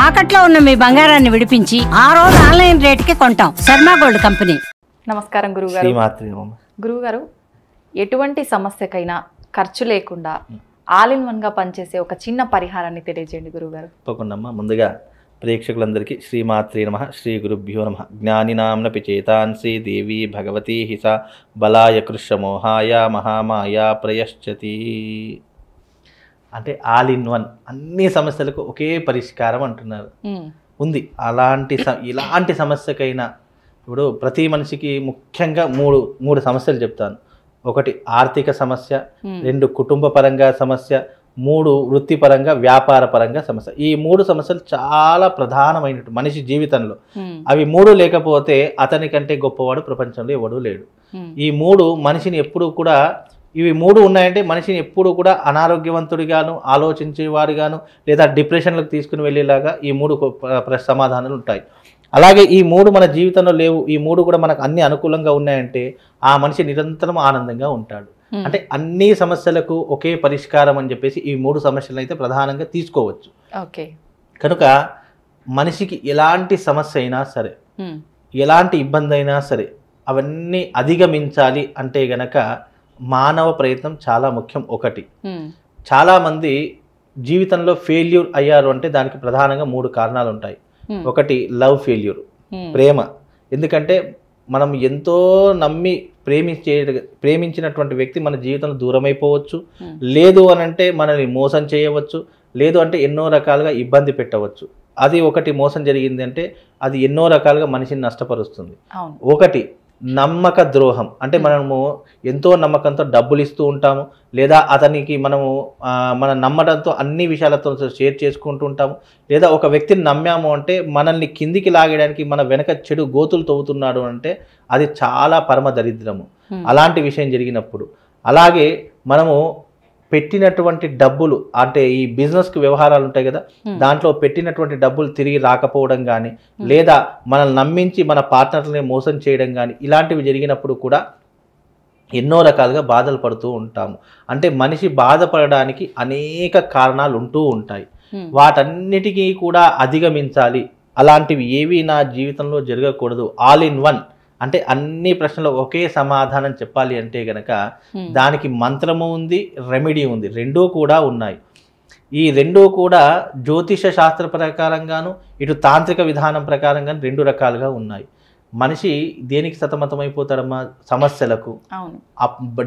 తాకట్లో ఉన్న మీ బంగారాన్ని విడిపించి ఆ రోజు ఆన్లైన్ రేటుకి కొంటాం. Sharma gold company. నమస్కారం గురుగారు. గురుగారు, ఎటువంటి సమస్యకైనా ఖర్చు లేకుండా ఆల్ ఇన్ వన్ గా పనిచేసే ఒక చిన్న పరిహారాన్ని తెలియజేయండి గురుగారు. తప్పకుండా. ముందుగా ప్రేక్షకులందరికీ శ్రీమాత్రే నమః, శ్రీ గురుభ్యో నమః. జ్ఞానినాంనపి చేతాంసి దేవి భగవతి హిస బలాయ కృష్ణమోహాయ మహామాయ ప్రయశ్చతి. అంటే ఆల్ ఇన్ వన్, అన్ని సమస్యలకు ఒకే పరిష్కారం అంటున్నారు. ఉంది ఇలాంటి సమస్యకైనా ఇప్పుడు ప్రతి మనిషికి ముఖ్యంగా మూడు సమస్యలు చెప్తాను. ఒకటి ఆర్థిక సమస్య, 2 కుటుంబ పరంగా సమస్య, 3 వృత్తిపరంగా వ్యాపార పరంగా సమస్య. ఈ 3 సమస్యలు చాలా ప్రధానమైనటు మనిషి జీవితంలో. అవి 3 లేకపోతే అతని కంటే గొప్పవాడు ప్రపంచంలో ఎవడూ లేడు. ఈ 3 మనిషిని ఎప్పుడు కూడా, ఇవి 3 ఉన్నాయంటే మనిషిని ఎప్పుడు కూడా అనారోగ్యవంతుడిగాను, ఆలోచించేవాడిగాను, లేదా డిప్రెషన్లకు తీసుకుని వెళ్ళేలాగా ఈ 3 సమాధానాలు ఉంటాయి. అలాగే ఈ 3 మన జీవితంలో లేవు, ఈ 3 కూడా మనకు అన్ని అనుకూలంగా ఉన్నాయంటే ఆ మనిషి నిరంతరం ఆనందంగా ఉంటాడు. అంటే అన్ని సమస్యలకు ఒకే పరిష్కారం అని చెప్పేసి ఈ 3 సమస్యలను అయితే ప్రధానంగా తీసుకోవచ్చు. కనుక మనిషికి ఎలాంటి సమస్య అయినా సరే, ఎలాంటి ఇబ్బంది అయినా సరే, అవన్నీ అధిగమించాలి అంటే గనక మానవ ప్రయత్నం చాలా ముఖ్యం. ఒకటి, చాలా మంది జీవితంలో ఫెయిల్యూర్ అయ్యారు అంటే దానికి ప్రధానంగా 3 కారణాలు ఉంటాయి. ఒకటి లవ్ ఫెయిల్యూర్, ప్రేమ. ఎందుకంటే మనం ఎంతో నమ్మి ప్రేమించినటువంటి వ్యక్తి మన జీవితంలో దూరం అయిపోవచ్చు, లేదు అని అంటే మనల్ని మోసం చేయవచ్చు, లేదు అంటే ఎన్నో రకాలుగా ఇబ్బంది పెట్టవచ్చు. అది ఒకటి మోసం జరిగింది అంటే అది ఎన్నో రకాలుగా మనిషిని నష్టపరుస్తుంది. ఒకటి నమ్మక ద్రోహం, అంటే మనము ఎంతో నమ్మకంతో డబ్బులు ఇస్తూ ఉంటాము, లేదా అతనికి మనము మన నమ్మడంతో అన్ని విషయాలతో షేర్ చేసుకుంటూ ఉంటాము, లేదా ఒక వ్యక్తిని నమ్మాము అంటే మనల్ని కిందికి లాగడానికి మన వెనక చెడు గోతులు తవ్వుతున్నాడు అంటే అది చాలా పరమ దరిద్రము. అలాంటి విషయం జరిగినప్పుడు, అలాగే మనము పెట్టినటువంటి డబ్బులు, అంటే ఈ బిజినెస్కి వ్యవహారాలు ఉంటాయి కదా, దాంట్లో పెట్టినటువంటి డబ్బులు తిరిగి రాకపోవడం కానీ, లేదా మనల్ని నమ్మించి మన పార్ట్నర్లని మోసం చేయడం కానీ, ఇలాంటివి జరిగినప్పుడు కూడా ఎన్నో రకాలుగా బాధలు పడుతూ ఉంటాము. అంటే మనిషి బాధపడడానికి అనేక కారణాలు ఉంటూ ఉంటాయి. వాటన్నిటికీ కూడా అధిగమించాలి. అలాంటివి ఏవి నా జీవితంలో జరగకూడదు, ఆల్ ఇన్ వన్ అంటే అన్ని ప్రశ్నలు ఒకే సమాధానం చెప్పాలి అంటే గనక దానికి మంత్రము ఉంది, రెమెడీ ఉంది, 2 కూడా ఉన్నాయి. ఈ 2 కూడా జ్యోతిష శాస్త్ర ప్రకారంగాను, ఇటు తాంత్రిక విధానం ప్రకారంగాను 2 రకాలుగా ఉన్నాయి. మనిషి దేనికి సతమతమైపోతాడమ్మా? సమస్యలకు,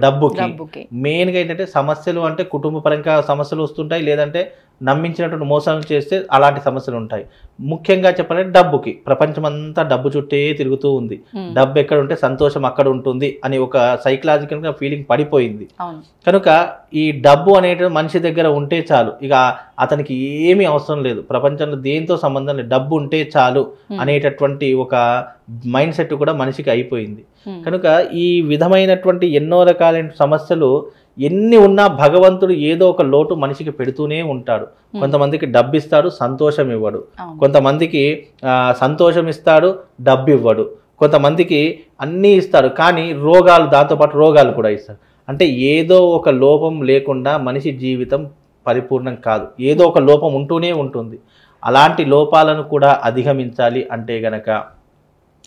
డబ్బుకి. మెయిన్గా ఏంటంటే సమస్యలు అంటే కుటుంబ పరంగా సమస్యలు వస్తుంటాయి, లేదంటే నమ్మించినటువంటి మోసాలు చేస్తే అలాంటి సమస్యలు ఉంటాయి. ముఖ్యంగా చెప్పాలంటే డబ్బుకి. ప్రపంచమంతా డబ్బు చుట్టే తిరుగుతూ ఉంది. డబ్బు ఎక్కడ ఉంటే సంతోషం అక్కడ ఉంటుంది అని ఒక సైకలాజికల్గా ఫీలింగ్ పడిపోయింది. కనుక ఈ డబ్బు అనేటువంటి మనిషి దగ్గర ఉంటే చాలు, ఇక అతనికి ఏమీ అవసరం లేదు, ప్రపంచంలో దేంతో సంబంధం లేదు, డబ్బు ఉంటే చాలు అనేటటువంటి ఒక మైండ్ సెట్ కూడా మనిషికి అయిపోయింది. కనుక ఈ విధమైనటువంటి ఎన్నో రకాలైన సమస్యలు ఎన్ని ఉన్నా భగవంతుడు ఏదో ఒక లోటు మనిషికి పెడుతూనే ఉంటాడు. కొంతమందికి డబ్బు ఇస్తాడు, సంతోషం ఇవ్వడు. కొంతమందికి సంతోషం ఇస్తాడు, డబ్బు ఇవ్వడు. కొంతమందికి అన్నీ ఇస్తాడు, కానీ దాంతోపాటు రోగాలు కూడా ఇస్తాడు. అంటే ఏదో ఒక లోపం లేకుండా మనిషి జీవితం పరిపూర్ణం కాదు, ఏదో ఒక లోపం ఉంటూనే ఉంటుంది. అలాంటి లోపాలను కూడా అధిగమించాలి అంటే గనక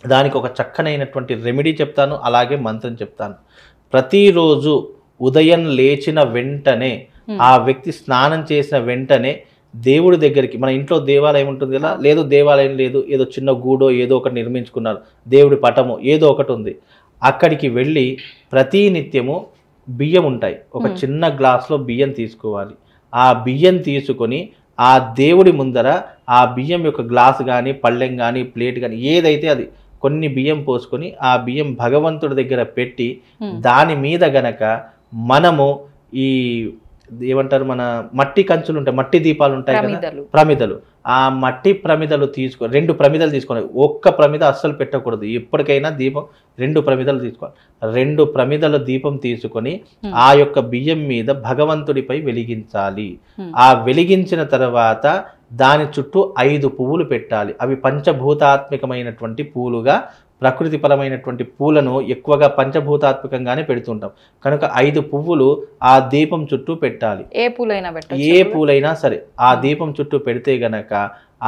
దానికి ఒక చక్కనైనటువంటి రెమెడీ చెప్తాను, అలాగే మంత్రం చెప్తాను. ప్రతిరోజు ఉదయం లేచిన వెంటనే, ఆ వ్యక్తి స్నానం చేసిన వెంటనే దేవుడి దగ్గరికి, మన ఇంట్లో దేవాలయం ఉంటుంది కదా, లేదు దేవాలయం లేదు, ఏదో చిన్న గూడో ఏదో ఒకటి నిర్మించుకున్నారు, దేవుడి పటము ఏదో ఒకటి ఉంది, అక్కడికి వెళ్ళి ప్రతి నిత్యము బియ్యం ఉంటాయి, ఒక చిన్న గ్లాస్లో బియ్యం తీసుకోవాలి. ఆ బియ్యం తీసుకొని ఆ దేవుడి ముందర ఆ బియ్యం యొక్క గ్లాస్ కానీ, పళ్ళెం కానీ, ప్లేట్ కానీ ఏదైతే అది కొన్ని బియ్యం పోసుకొని ఆ బియ్యం భగవంతుడి దగ్గర పెట్టి దాని మీద గనక మనము ఈ ఏమంటారు, మన మట్టి కంచులు ఉంటాయి, మట్టి దీపాలు ఉంటాయి కదా, ప్రమిదలు, ఆ మట్టి ప్రమిదలు 2 ప్రమిదలు తీసుకోవాలి. ఒక్క ప్రమిద అస్సలు పెట్టకూడదు. ఎప్పటికైనా దీపం 2 ప్రమిదలు తీసుకోవాలి. 2 ప్రమిదల దీపం తీసుకొని ఆ యొక్క బియ్యం మీద భగవంతుడిపై వెలిగించాలి. ఆ వెలిగించిన తర్వాత దాని చుట్టూ 5 పువ్వులు పెట్టాలి. అవి పంచభూతాత్మకమైనటువంటి పూలుగా, ప్రకృతిపరమైనటువంటి పూలను ఎక్కువగా పంచభూతాత్మకంగానే పెడుతుంటాం కనుక 5 పువ్వులు ఆ దీపం చుట్టూ పెట్టాలి. ఏ పూలైనా పెట్టాలి, ఏ పూలైనా సరే ఆ దీపం చుట్టూ పెడితే గనక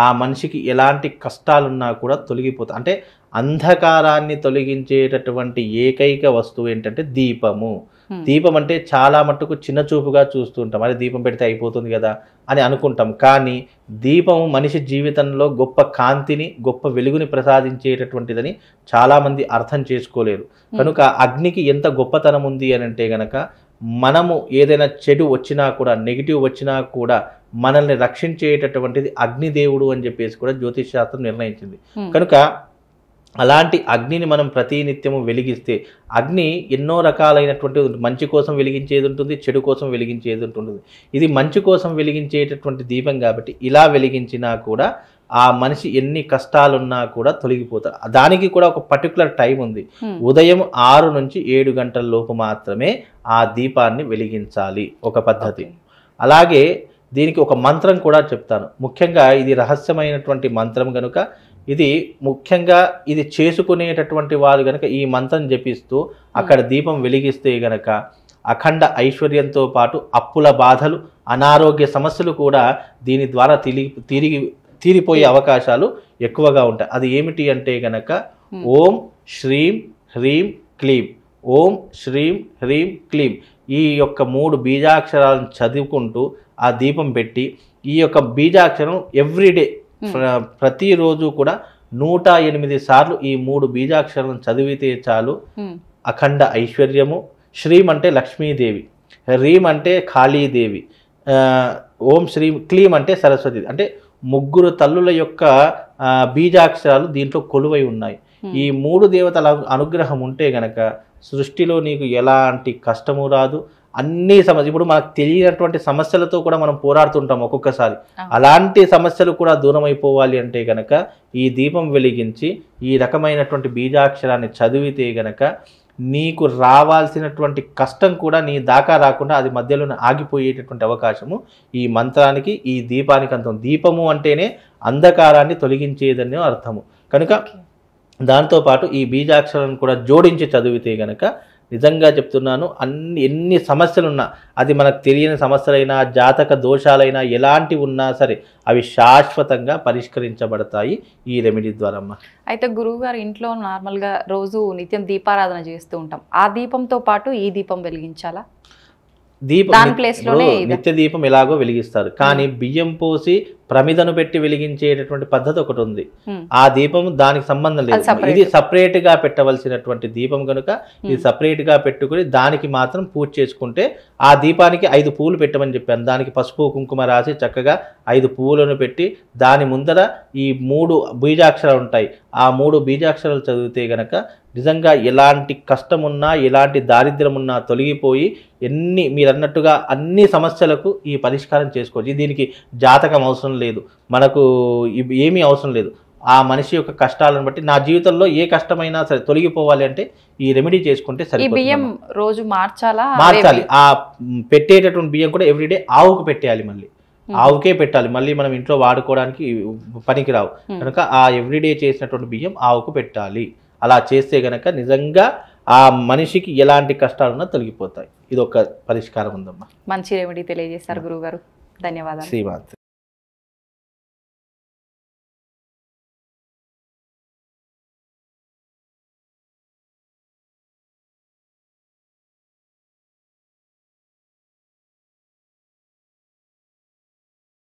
ఆ మనిషికి ఎలాంటి కష్టాలున్నా కూడా తొలగిపోతాయి. అంటే అంధకారాన్ని తొలగించేటటువంటి ఏకైక వస్తువు ఏంటంటే దీపము. దీపం అంటే చాలా మట్టుకు చిన్న చూపుగా చూస్తుంటాం, అదే దీపం పెడితే అయిపోతుంది కదా అని అనుకుంటాం. కానీ దీపము మనిషి జీవితంలో గొప్ప కాంతిని, గొప్ప వెలుగుని ప్రసాదించేటటువంటిదని చాలామంది అర్థం చేసుకోలేరు. కనుక అగ్నికి ఎంత గొప్పతనం ఉంది అని అంటే గనక మనము ఏదైనా చెడు వచ్చినా కూడా, నెగిటివ్ వచ్చినా కూడా మనల్ని రక్షించేటటువంటిది అగ్నిదేవుడు అని చెప్పేసి కూడా జ్యోతిష్ శాస్త్రం నిర్ణయించింది. కనుక అలాంటి అగ్నిని మనం ప్రతినిత్యము వెలిగిస్తే, అగ్ని ఎన్నో రకాలైనటువంటి మంచి కోసం వెలిగించేది ఉంటుంది, చెడు కోసం వెలిగించేది ఉంటుంది. ఇది మంచి కోసం వెలిగించేటటువంటి దీపం కాబట్టి ఇలా వెలిగించినా కూడా ఆ మనిషి ఎన్ని కష్టాలున్నా కూడా తొలగిపోతారు. దానికి కూడా ఒక పర్టికులర్ టైం ఉంది. ఉదయం 6 నుంచి 7 గంటల లోపు మాత్రమే ఆ దీపాన్ని వెలిగించాలి, ఒక పద్ధతి. అలాగే దీనికి ఒక మంత్రం కూడా చెప్తాను. ముఖ్యంగా ఇది రహస్యమైనటువంటి మంత్రం కనుక ఇది ముఖ్యంగా ఇది చేసుకునేటటువంటి వారు గనక ఈ మంత్రం జపిస్తూ అక్కడ దీపం వెలిగిస్తే గనక అఖండ ఐశ్వర్యంతో పాటు అప్పుల బాధలు, అనారోగ్య సమస్యలు కూడా దీని ద్వారా తీరిపోయే అవకాశాలు ఎక్కువగా ఉంటాయి. అది ఏమిటి అంటే గనక ఓం శ్రీం హ్రీం క్లీం, ఓం శ్రీం హ్రీం క్లీం, ఈ యొక్క 3 బీజాక్షరాలను చదువుకుంటూ ఆ దీపం పెట్టి ఈ యొక్క బీజాక్షరం ఎవ్రీడే ప్రతిరోజు కూడా 108 సార్లు ఈ 3 బీజాక్షరాలను చదివితే చాలు అఖండ ఐశ్వర్యము. శ్రీం అంటే లక్ష్మీదేవి, హ్రీం అంటే కాళీదేవి, ఓం శ్రీం క్లీం అంటే సరస్వతి. అంటే 3 తల్లుల యొక్క బీజాక్షరాలు దీంట్లో కొలువై ఉన్నాయి. ఈ 3 దేవతల అనుగ్రహం ఉంటే గనక సృష్టిలో నీకు ఎలాంటి కష్టము రాదు. అన్ని సమస్య, ఇప్పుడు మనకు తెలియనటువంటి సమస్యలతో కూడా మనం పోరాడుతుంటాం ఒక్కొక్కసారి. అలాంటి సమస్యలు కూడా దూరం అయిపోవాలి అంటే గనక ఈ దీపం వెలిగించి ఈ రకమైనటువంటి బీజాక్షరాన్ని చదివితే గనక నీకు రావాల్సినటువంటి కష్టం కూడా నీ దాకా రాకుండా అది మధ్యలోనే ఆగిపోయేటటువంటి అవకాశము ఈ మంత్రానికి, ఈ దీపానికి అంతం. దీపము అంటేనే అంధకారాన్ని తొలగించేదని అర్థము. కనుక దాంతోపాటు ఈ బీజాక్షరాలను కూడా జోడించి చదివితే గనక నిజంగా చెప్తున్నాను, ఎన్ని సమస్యలున్నా, అది మనకు తెలియని సమస్యలైనా, జాతక దోషాలైనా, ఎలాంటి ఉన్నా సరే అవి శాశ్వతంగా పరిష్కరించబడతాయి ఈ రెమెడీ ద్వారా. అయితే గురువు గారు ఇంట్లో నార్మల్గా రోజు నిత్యం దీపారాధన చేస్తూ ఉంటాం, ఆ దీపంతో పాటు ఈ దీపం వెలిగించాలా? నిత్య దీపం ఎలాగో వెలిగిస్తారు, కానీ బియ్యం పోసి ప్రమిదను పెట్టి వెలిగించేటటువంటి పద్ధతి ఒకటి ఉంది. ఆ దీపం దానికి సంబంధం లేదు, ఇది సపరేట్ గా పెట్టవలసినటువంటి దీపం కనుక ఇది సపరేట్ గా పెట్టుకుని దానికి మాత్రం పూజ చేసుకుంటే ఆ దీపానికి 5 పువ్వులు పెట్టమని చెప్పాను. దానికి పసుపు కుంకుమ రాసి చక్కగా 5 పువ్వులను పెట్టి దాని ముందర ఈ 3 బీజాక్షరాలు ఉంటాయి. ఆ 3 బీజాక్షరాలు చదివితే గనక నిజంగా ఎలాంటి కష్టమున్నా, ఎలాంటి దారిద్ర్యం ఉన్నా తొలగిపోయి మీరు అన్నట్టుగా అన్ని సమస్యలకు ఈ పరిష్కారం చేసుకోవచ్చు. దీనికి జాతకం అవసరం లేదు, మనకు ఏమీ అవసరం లేదు. ఆ మనిషి యొక్క కష్టాలను బట్టి నా జీవితంలో ఏ కష్టమైనా సరే తొలగిపోవాలి అంటే ఈ రెమెడీ చేసుకుంటే సరిపోతుంది. రోజు మార్చాలి. ఆ పెట్టేటటువంటి బియ్యం కూడా ఎవ్రీడే ఆవుకు పెట్టేయాలి, మళ్ళీ ఆవుకే పెట్టాలి, మళ్ళీ మనం ఇంట్లో వాడుకోవడానికి పనికిరావు కనుక ఆ ఎవ్రీడే చేసినటువంటి బియ్యం ఆవుకు పెట్టాలి. అలా చేస్తే గనక నిజంగా ఆ మనిషికి ఎలాంటి కష్టాలున్నా తొలగిపోతాయి. ఇది ఒక పరిష్కారం ఉందమ్మా. మంచి రెమెడీ తెలియజేస్తారు గురువు గారు, ధన్యవాదాలు. శ్రీమాత.